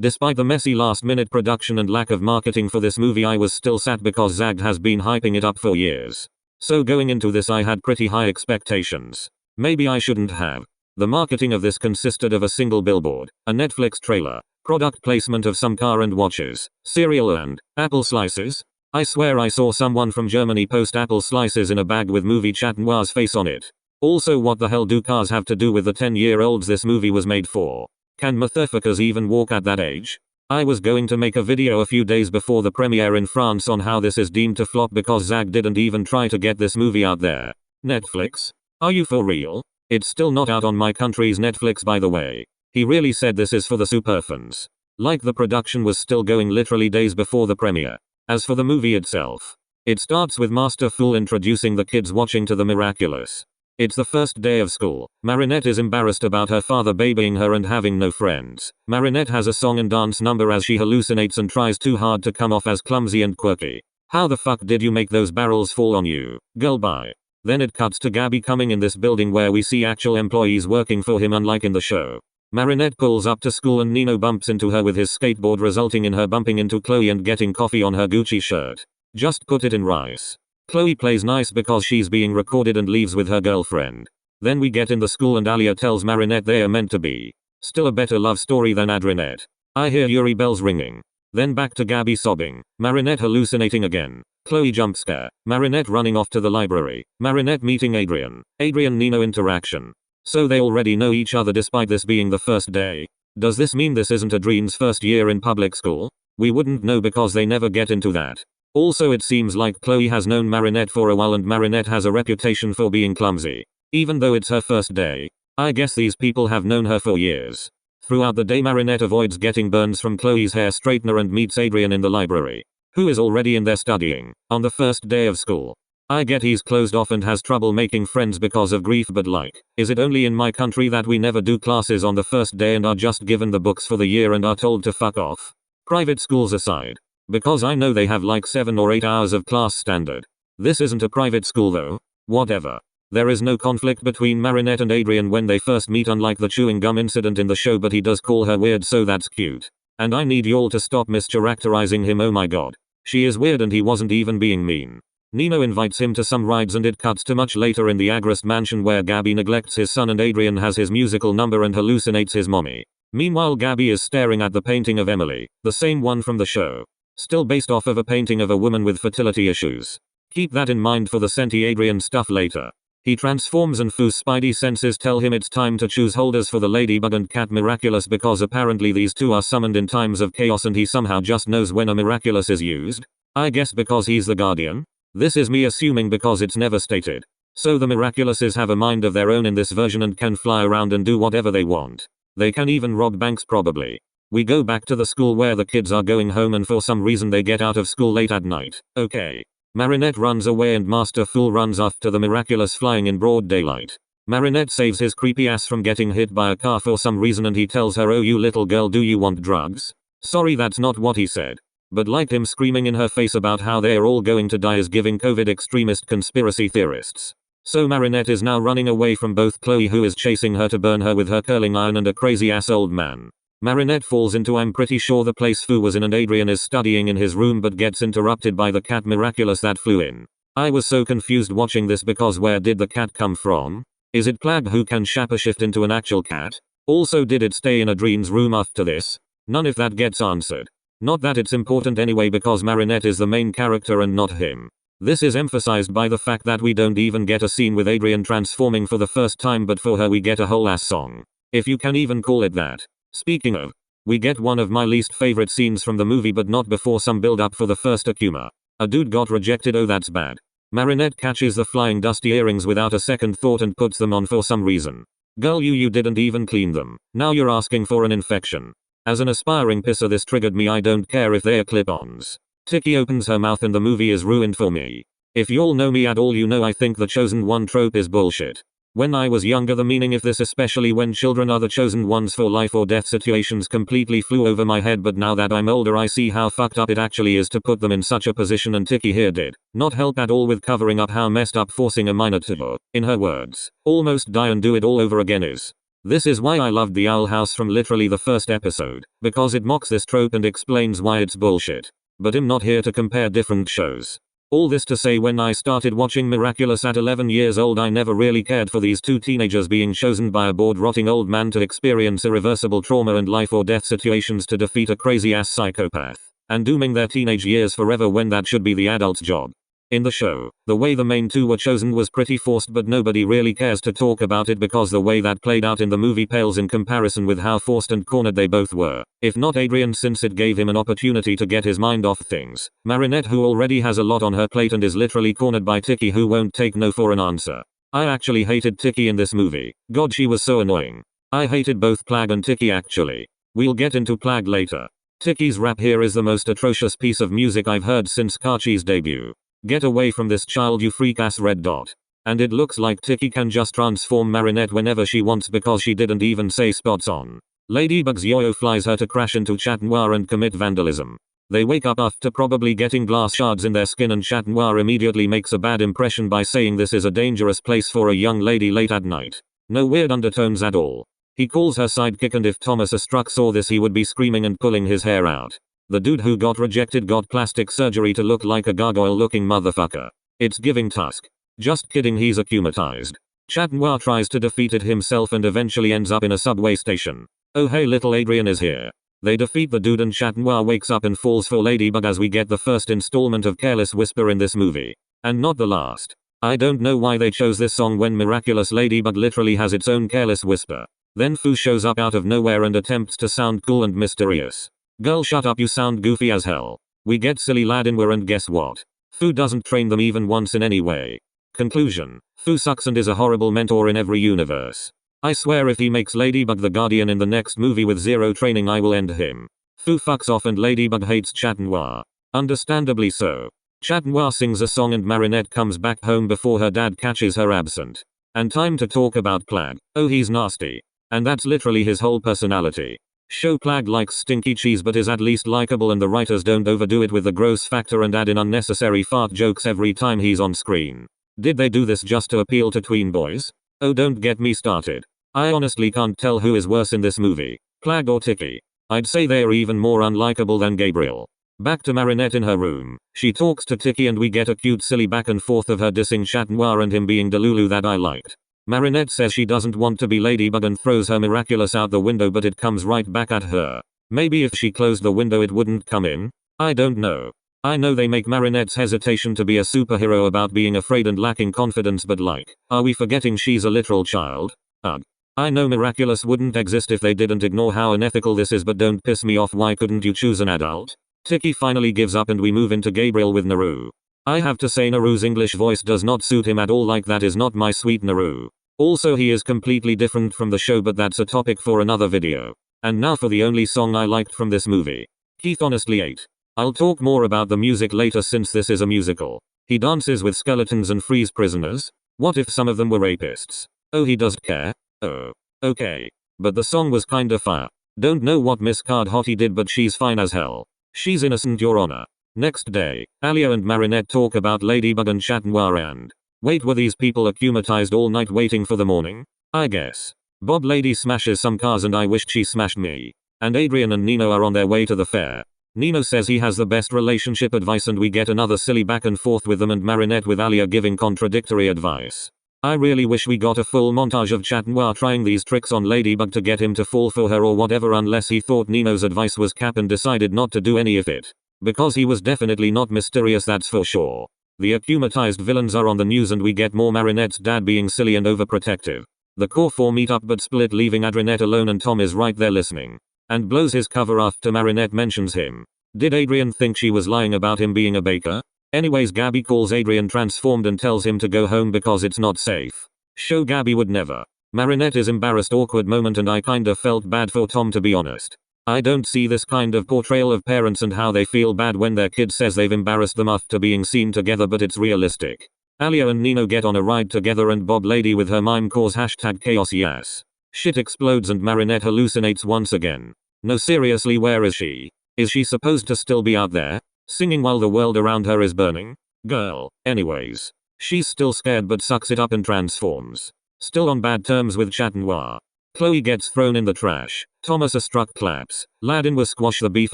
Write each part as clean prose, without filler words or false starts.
Despite the messy last-minute production and lack of marketing for this movie, I was still sad because Zagged has been hyping it up for years. So going into this I had pretty high expectations. Maybe I shouldn't have. The marketing of this consisted of a single billboard, a Netflix trailer, product placement of some car and watches, cereal and apple slices. I swear I saw someone from Germany post apple slices in a bag with movie Chat Noir's face on it. Also, what the hell do cars have to do with the 10-year-olds this movie was made for? Can motherfuckers even walk at that age? I was going to make a video a few days before the premiere in France on how this is deemed to flop because Zagged didn't even try to get this movie out there. Netflix? Are you for real? It's still not out on my country's Netflix, by the way. He really said this is for the superfans. Like the production was still going literally days before the premiere. As for the movie itself, it starts with Master Fool introducing the kids watching to the Miraculous. It's the first day of school. Marinette is embarrassed about her father babying her and having no friends. Marinette has a song and dance number as she hallucinates and tries too hard to come off as clumsy and quirky. How the fuck did you make those barrels fall on you, girl? Bye. Then it cuts to Gabby coming in this building where we see actual employees working for him unlike in the show. Marinette pulls up to school and Nino bumps into her with his skateboard, resulting in her bumping into Chloe and getting coffee on her Gucci shirt. Just put it in rice. Chloe plays nice because she's being recorded and leaves with her girlfriend. Then we get in the school and Alia tells Marinette they are meant to be. Still a better love story than Adrinette. I hear Yuri bells ringing. Then back to Gabby sobbing. Marinette hallucinating again. Chloe jump scare. Marinette running off to the library. Marinette meeting Adrian. Adrian-Nino interaction. So they already know each other despite this being the first day. Does this mean this isn't Adrian's first year in public school? We wouldn't know because they never get into that. Also, it seems like Chloe has known Marinette for a while and Marinette has a reputation for being clumsy. Even though it's her first day, I guess these people have known her for years. Throughout the day Marinette avoids getting burns from Chloe's hair straightener and meets Adrian in the library, who is already in there studying, on the first day of school. I get he's closed off and has trouble making friends because of grief, but like, is it only in my country that we never do classes on the first day and are just given the books for the year and are told to fuck off? Private schools aside. Because I know they have like 7 or 8 hours of class standard. This isn't a private school though. Whatever. There is no conflict between Marinette and Adrian when they first meet, unlike the chewing gum incident in the show, but he does call her weird, so that's cute. And I need y'all to stop mischaracterizing him, oh my god. She is weird and he wasn't even being mean. Nino invites him to some rides and it cuts to much later in the Agrest mansion where Gabby neglects his son and Adrian has his musical number and hallucinates his mommy. Meanwhile Gabby is staring at the painting of Emily, the same one from the show. Still based off of a painting of a woman with fertility issues. Keep that in mind for the Senti Adrian stuff later. He transforms and Foo's spidey senses tell him it's time to choose holders for the Ladybug and Cat Miraculous because apparently these two are summoned in times of chaos and he somehow just knows when a Miraculous is used. I guess because he's the guardian? This is me assuming because it's never stated. So the Miraculouses have a mind of their own in this version and can fly around and do whatever they want. They can even rob banks probably. We go back to the school where the kids are going home and for some reason they get out of school late at night. Okay. Marinette runs away and Master Fool runs after the Miraculous flying in broad daylight. Marinette saves his creepy ass from getting hit by a car for some reason and he tells her, oh you little girl, do you want drugs? Sorry, that's not what he said. But like him screaming in her face about how they are all going to die is giving COVID extremist conspiracy theorists. So Marinette is now running away from both Chloe, who is chasing her to burn her with her curling iron, and a crazy ass old man. Marinette falls into I'm pretty sure the place Foo was in and Adrian is studying in his room but gets interrupted by the cat Miraculous that flew in. I was so confused watching this because where did the cat come from? Is it Plag who can shift into an actual cat? Also, did it stay in Adrian's room after this? None if that gets answered. Not that it's important anyway because Marinette is the main character and not him. This is emphasized by the fact that we don't even get a scene with Adrian transforming for the first time, but for her we get a whole ass song. If you can even call it that. Speaking of, we get one of my least favorite scenes from the movie, but not before some build up for the first Akuma. A dude got rejected, oh that's bad. Marinette catches the flying dusty earrings without a second thought and puts them on for some reason. Girl, you didn't even clean them. Now you're asking for an infection. As an aspiring pisser this triggered me, I don't care if they're clip-ons. Tiki opens her mouth and the movie is ruined for me. If y'all know me at all, you know I think the chosen one trope is bullshit. When I was younger, the meaning of this, especially when children are the chosen ones for life or death situations, completely flew over my head, but now that I'm older I see how fucked up it actually is to put them in such a position, and Tiki here did not help at all with covering up how messed up forcing a minor to, in her words, almost die and do it all over again is. This is why I loved The Owl House from literally the first episode, because it mocks this trope and explains why it's bullshit. But I'm not here to compare different shows. All this to say, when I started watching Miraculous at 11 years old, I never really cared for these two teenagers being chosen by a bored rotting old man to experience irreversible trauma and life or death situations to defeat a crazy ass psychopath, and dooming their teenage years forever when that should be the adult's job. In the show, the way the main two were chosen was pretty forced, but nobody really cares to talk about it because the way that played out in the movie pales in comparison with how forced and cornered they both were. If not Adrian, since it gave him an opportunity to get his mind off things. Marinette, who already has a lot on her plate and is literally cornered by Tiki, who won't take no for an answer. I actually hated Tiki in this movie. God, she was so annoying. I hated both Plag and Tiki actually. We'll get into Plag later. Tiki's rap here is the most atrocious piece of music I've heard since Kachi's debut. Get away from this child, you freak ass red dot. And it looks like Tiki can just transform Marinette whenever she wants because she didn't even say spots on. Ladybug's yo-yo flies her to crash into Chat Noir and commit vandalism. They wake up after probably getting glass shards in their skin, and Chat Noir immediately makes a bad impression by saying this is a dangerous place for a young lady late at night. No weird undertones at all. He calls her sidekick, and if Thomas A. Struck saw this he would be screaming and pulling his hair out. The dude who got rejected got plastic surgery to look like a gargoyle looking motherfucker. It's giving Tusk. Just kidding, he's akumatized. Chat Noir tries to defeat it himself and eventually ends up in a subway station. Oh hey, little Adrian is here. They defeat the dude and Chat Noir wakes up and falls for Ladybug as we get the first installment of Careless Whisper in this movie. And not the last. I don't know why they chose this song when Miraculous Ladybug literally has its own Careless Whisper. Then Fu shows up out of nowhere and attempts to sound cool and mysterious. Girl, shut up, you sound goofy as hell. We get silly Ladinware, and guess what? Fu doesn't train them even once in any way. Conclusion. Fu sucks and is a horrible mentor in every universe. I swear if he makes Ladybug the Guardian in the next movie with zero training, I will end him. Fu fucks off and Ladybug hates Chat Noir. Understandably so. Chat Noir sings a song and Marinette comes back home before her dad catches her absent. And time to talk about Plag. Oh, he's nasty. And that's literally his whole personality. Show Plag likes stinky cheese but is at least likable, and the writers don't overdo it with the gross factor and add in unnecessary fart jokes every time he's on screen. Did they do this just to appeal to tween boys? Oh, don't get me started. I honestly can't tell who is worse in this movie, Plag or Tiki. I'd say they're even more unlikable than Gabriel. Back to Marinette in her room. She talks to Tiki and we get a cute silly back and forth of her dissing Chat Noir and him being Delulu that I liked. Marinette says she doesn't want to be Ladybug and throws her Miraculous out the window, but it comes right back at her. Maybe if she closed the window it wouldn't come in? I don't know. I know they make Marinette's hesitation to be a superhero about being afraid and lacking confidence, but like, are we forgetting she's a literal child? Ugh. I know Miraculous wouldn't exist if they didn't ignore how unethical this is, but don't piss me off, why couldn't you choose an adult? Tiki finally gives up and we move into Gabriel with Naru. I have to say Naru's English voice does not suit him at all, like that is not my sweet Naru. Also he is completely different from the show, but that's a topic for another video. And now for the only song I liked from this movie. Keith honestly ate. I'll talk more about the music later since this is a musical. He dances with skeletons and frees prisoners. What if some of them were rapists? Oh, he doesn't care? Oh. Okay. But the song was kinda fire. Don't know what Miss Card Hottie did, but she's fine as hell. She's innocent, your honor. Next day, Alia and Marinette talk about Ladybug and Chat Noir and... Wait, were these people akumatized all night waiting for the morning? I guess. Bob Lady smashes some cars and I wished she smashed me. And Adrian and Nino are on their way to the fair. Nino says he has the best relationship advice and we get another silly back and forth with them and Marinette with Alia giving contradictory advice. I really wish we got a full montage of Chat Noir trying these tricks on Ladybug to get him to fall for her or whatever, unless he thought Nino's advice was cap and decided not to do any of it. Because he was definitely not mysterious, that's for sure. The akumatized villains are on the news and we get more Marinette's dad being silly and overprotective. The core four meet up but split, leaving Adrinette alone, and Tom is right there listening. And blows his cover after Marinette mentions him. Did Adrian think she was lying about him being a baker? Anyways, Gabby calls Adrian transformed and tells him to go home because it's not safe. Show Gabby would never. Marinette is embarrassed, awkward moment, and I kinda felt bad for Tom, to be honest. I don't see this kind of portrayal of parents and how they feel bad when their kid says they've embarrassed them after being seen together, but it's realistic. Alia and Nino get on a ride together and Bob Lady with her mime cause #chaos yes. Shit explodes and Marinette hallucinates once again. No, seriously, where is she? Is she supposed to still be out there, singing while the world around her is burning? Girl. Anyways. She's still scared but sucks it up and transforms. Still on bad terms with Chat Noir. Chloe gets thrown in the trash. Thomas struck claps. Ladin was squash the beef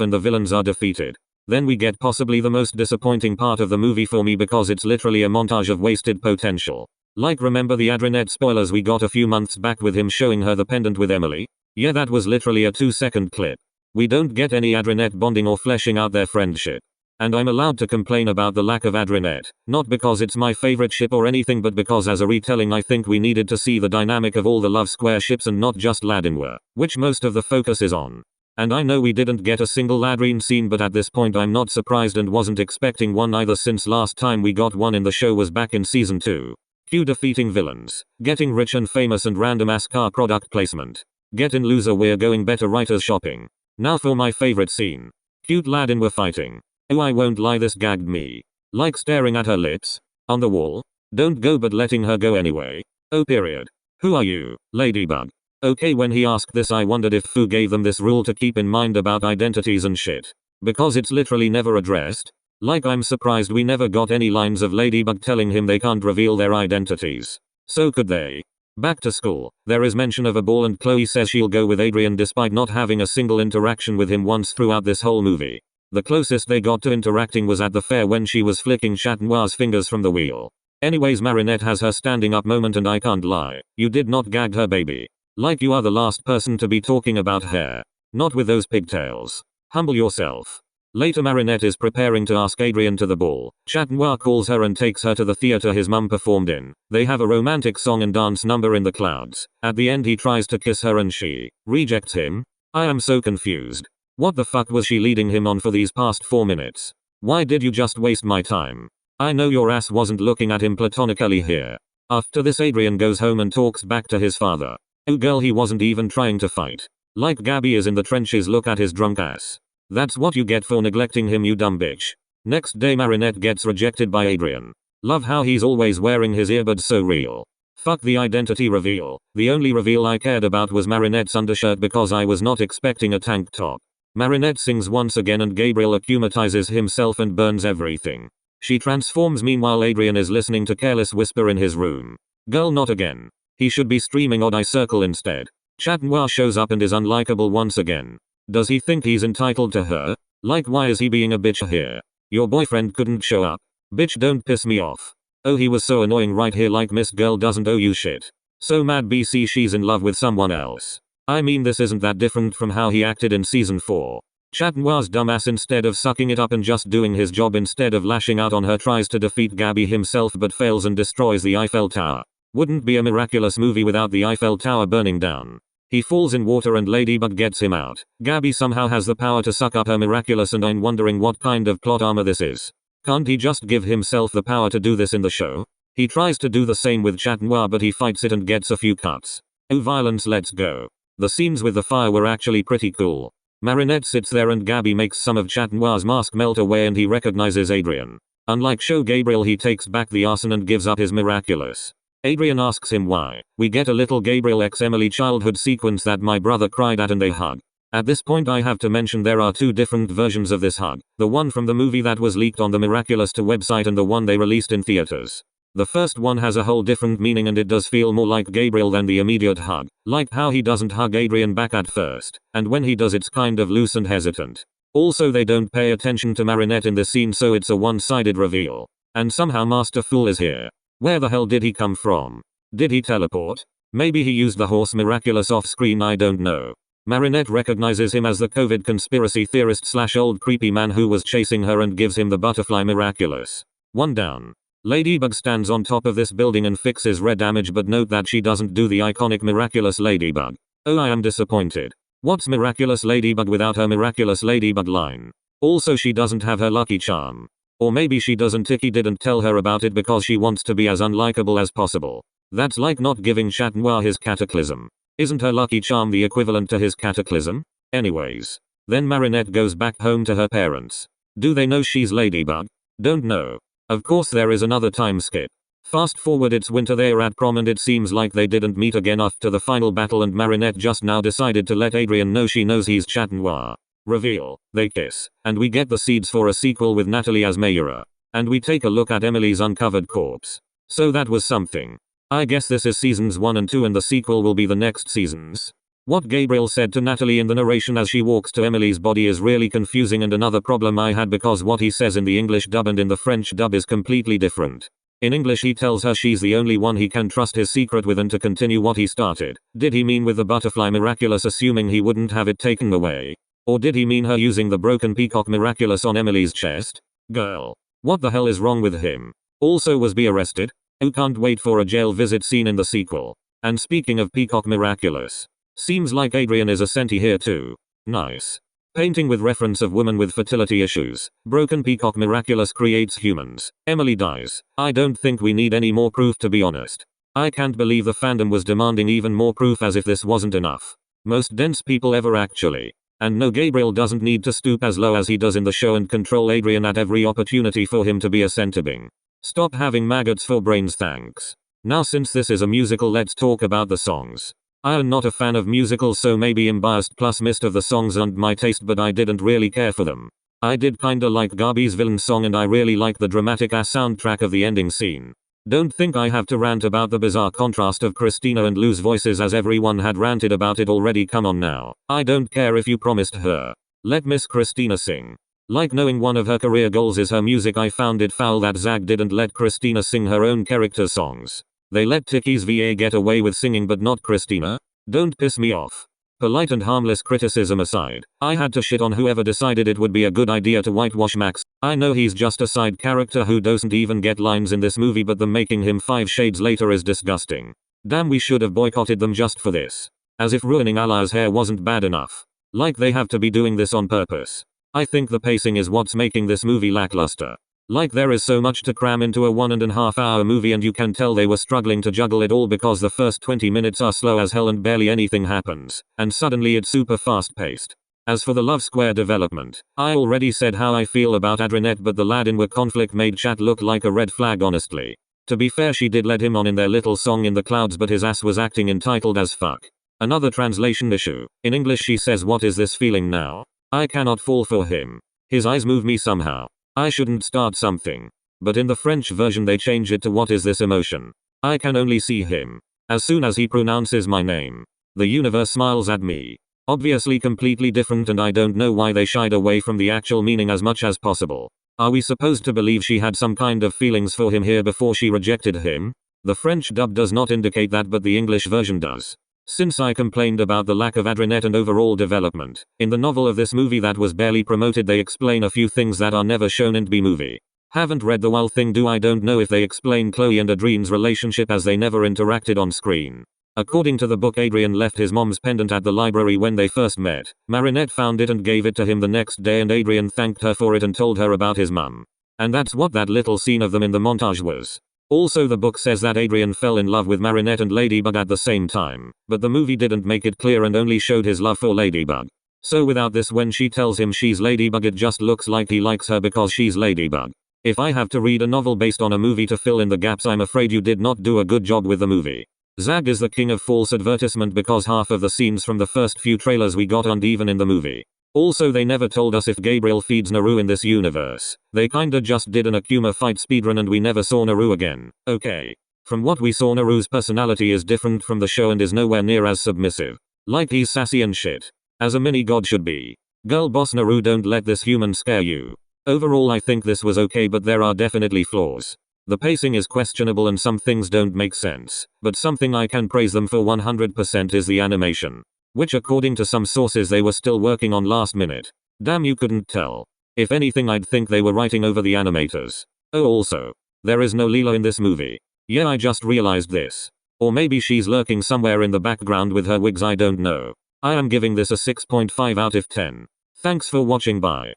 and the villains are defeated. Then we get possibly the most disappointing part of the movie for me because it's literally a montage of wasted potential. Like remember the Adrianette spoilers we got a few months back with him showing her the pendant with Emily? Yeah, that was literally a 2-second clip. We don't get any Adrianette bonding or fleshing out their friendship. And I'm allowed to complain about the lack of Adrianette, not because it's my favorite ship or anything but because as a retelling I think we needed to see the dynamic of all the love square ships and not just Ladinware, which most of the focus is on. And I know we didn't get a single Ladrine scene but at this point I'm not surprised and wasn't expecting one either since last time we got one in the show was back in season 2. Q defeating villains, getting rich and famous and random ass car product placement. Get in loser we're going better writers shopping. Now for my favorite scene. Cute Ladin were fighting. Oh I won't lie this gagged me. Like staring at her lips. On the wall. Don't go but letting her go anyway. Oh period. Who are you, Ladybug? Okay when he asked this I wondered if Fu gave them this rule to keep in mind about identities and shit. Because it's literally never addressed. Like I'm surprised we never got any lines of Ladybug telling him they can't reveal their identities. So could they? Back to school, there is mention of a ball and Chloe says she'll go with Adrian despite not having a single interaction with him once throughout this whole movie. The closest they got to interacting was at the fair when she was flicking Chat Noir's fingers from the wheel. Anyways Marinette has her standing up moment and I can't lie, you did not gag her baby. Like you are the last person to be talking about hair. Not with those pigtails. Humble yourself. Later Marinette is preparing to ask Adrian to the ball. Chat Noir calls her and takes her to the theater his mum performed in. They have a romantic song and dance number in the clouds. At the end he tries to kiss her and she rejects him. I am so confused. What the fuck was she leading him on for these past 4 minutes? Why did you just waste my time? I know your ass wasn't looking at him platonically here. After this Adrian goes home and talks back to his father. Oh girl he wasn't even trying to fight. Like Gabby is in the trenches look at his drunk ass. That's what you get for neglecting him you dumb bitch. Next day Marinette gets rejected by Adrian. Love how he's always wearing his earbuds so real. Fuck the identity reveal. The only reveal I cared about was Marinette's undershirt because I was not expecting a tank top. Marinette sings once again and Gabriel akumatizes himself and burns everything. She transforms meanwhile Adrian is listening to Careless Whisper in his room. Girl not again. He should be streaming Odd Eye Circle instead. Chat Noir shows up and is unlikable once again. Does he think he's entitled to her? Like why is he being a bitch here? Your boyfriend couldn't show up? Bitch don't piss me off. Oh he was so annoying right here like Miss Girl doesn't owe you shit. So mad BC she's in love with someone else. I mean this isn't that different from how he acted in season 4. Chat Noir's dumbass instead of sucking it up and just doing his job instead of lashing out on her tries to defeat Gabby himself but fails and destroys the Eiffel Tower. Wouldn't be a miraculous movie without the Eiffel Tower burning down. He falls in water and Ladybug gets him out. Gabby somehow has the power to suck up her miraculous and I'm wondering what kind of plot armor this is. Can't he just give himself the power to do this in the show? He tries to do the same with Chat Noir but he fights it and gets a few cuts. Oh violence let's go. The scenes with the fire were actually pretty cool. Marinette sits there and Gabby makes some of Chat Noir's mask melt away and he recognizes Adrian. Unlike show Gabriel he takes back the arson and gives up his miraculous. Adrian asks him why. We get a little Gabriel x Emily childhood sequence that my brother cried at and they hug. At this point I have to mention there are 2 different versions of this hug. The one from the movie that was leaked on the Miraculous 2 website and the one they released in theaters. The first one has a whole different meaning and it does feel more like Gabriel than the immediate hug. Like how he doesn't hug Adrian back at first. And when he does it's kind of loose and hesitant. Also they don't pay attention to Marinette in this scene so it's a one-sided reveal. And somehow Master Fool is here. Where the hell did he come from? Did he teleport? Maybe he used the horse miraculous off screen I don't know. Marinette recognizes him as the COVID conspiracy theorist / old creepy man who was chasing her and gives him the butterfly miraculous. 1 down. Ladybug stands on top of this building and fixes red damage but note that she doesn't do the iconic miraculous Ladybug. Oh I am disappointed. What's miraculous Ladybug without her miraculous Ladybug line? Also she doesn't have her lucky charm. Or maybe she doesn't Tiki didn't tell her about it because she wants to be as unlikable as possible. That's like not giving Chat Noir his cataclysm. Isn't her lucky charm the equivalent to his cataclysm? Anyways. Then Marinette goes back home to her parents. Do they know she's Ladybug? Don't know. Of course there is another time skip. Fast forward it's winter they're at prom and it seems like they didn't meet again after the final battle and Marinette just now decided to let Adrian know she knows he's Chat Noir. Reveal. They kiss. And we get the seeds for a sequel with Natalie as Mayura. And we take a look at Emily's uncovered corpse. So that was something. I guess this is seasons 1 and 2 and the sequel will be the next seasons. What Gabriel said to Natalie in the narration as she walks to Emily's body is really confusing, and another problem I had because what he says in the English dub and in the French dub is completely different. In English he tells her she's the only one he can trust his secret with and to continue what he started. Did he mean with the butterfly miraculous assuming he wouldn't have it taken away? Or did he mean her using the broken peacock miraculous on Emily's chest? Girl. What the hell is wrong with him? Also, was B arrested? Oh, can't wait for a jail visit scene in the sequel. And speaking of peacock miraculous. Seems like Adrian is a senti here too. Nice. Painting with reference of woman with fertility issues. Broken peacock miraculous creates humans. Emily dies. I don't think we need any more proof, to be honest. I can't believe the fandom was demanding even more proof, as if this wasn't enough. Most dense people ever, actually. And no, Gabriel doesn't need to stoop as low as he does in the show and control Adrian at every opportunity for him to be a centibing. Stop having maggots for brains, thanks. Now, since this is a musical, let's talk about the songs. I am not a fan of musicals, so maybe I'm biased, plus missed of the songs and my taste, but I didn't really care for them. I did kinda like Gabi's villain song, and I really like the dramatic ass soundtrack of the ending scene. Don't think I have to rant about the bizarre contrast of Christina and Lou's voices, as everyone had ranted about it already. Come on now. I don't care if you promised her. Let Miss Christina sing. Like knowing one of her career goals is her music, I found it foul that Zag didn't let Christina sing her own character's songs. They let Tiki's VA get away with singing but not Christina? Don't piss me off. Polite and harmless criticism aside, I had to shit on whoever decided it would be a good idea to whitewash Max. I know he's just a side character who doesn't even get lines in this movie, but them making him 5 shades later is disgusting. Damn, we should have boycotted them just for this. As if ruining Allah's hair wasn't bad enough. Like they have to be doing this on purpose. I think the pacing is what's making this movie lackluster. Like there is so much to cram into a 1.5 hour movie, and you can tell they were struggling to juggle it all because the first 20 minutes are slow as hell and barely anything happens, and suddenly it's super fast paced. As for the love square development, I already said how I feel about Adrinette, but the lad in Were conflict made chat look like a red flag, honestly. To be fair, she did let him on in their little song in the clouds, but his ass was acting entitled as fuck. Another translation issue. In English she says, "What is this feeling now? I cannot fall for him. His eyes move me somehow. I shouldn't start something." But in the French version they change it to, "What is this emotion? I can only see him. As soon as he pronounces my name, the universe smiles at me." Obviously completely different, and I don't know why they shied away from the actual meaning as much as possible. Are we supposed to believe she had some kind of feelings for him here before she rejected him? The French dub does not indicate that, but the English version does. Since I complained about the lack of Adrinette and overall development, in the novel of this movie that was barely promoted they explain a few things that are never shown in the movie. Haven't read the whole thing, do I don't know if they explain Chloe and Adrien's relationship, as they never interacted on screen. According to the book, Adrien left his mom's pendant at the library when they first met. Marinette found it and gave it to him the next day, and Adrien thanked her for it and told her about his mum. And that's what that little scene of them in the montage was. Also, the book says that Adrien fell in love with Marinette and Ladybug at the same time, but the movie didn't make it clear and only showed his love for Ladybug. So without this, when she tells him she's Ladybug, it just looks like he likes her because she's Ladybug. If I have to read a novel based on a movie to fill in the gaps, I'm afraid you did not do a good job with the movie. Zag is the king of false advertisement because half of the scenes from the first few trailers we got aren't even in the movie. Also, they never told us if Gabriel feeds Naru in this universe. They kinda just did an Akuma fight speedrun and we never saw Naru again. Okay. From what we saw, Naru's personality is different from the show and is nowhere near as submissive. Like he's sassy and shit. As a mini god should be. Girl boss Naru, don't let this human scare you. Overall I think this was okay, but there are definitely flaws. The pacing is questionable and some things don't make sense, but something I can praise them for 100% is the animation. Which according to some sources they were still working on last minute. Damn, you couldn't tell. If anything, I'd think they were writing over the animators. Oh, also, there is no Leela in this movie. Yeah, I just realized this. Or maybe she's lurking somewhere in the background with her wigs, I don't know. I am giving this a 6.5 out of 10. Thanks for watching, bye.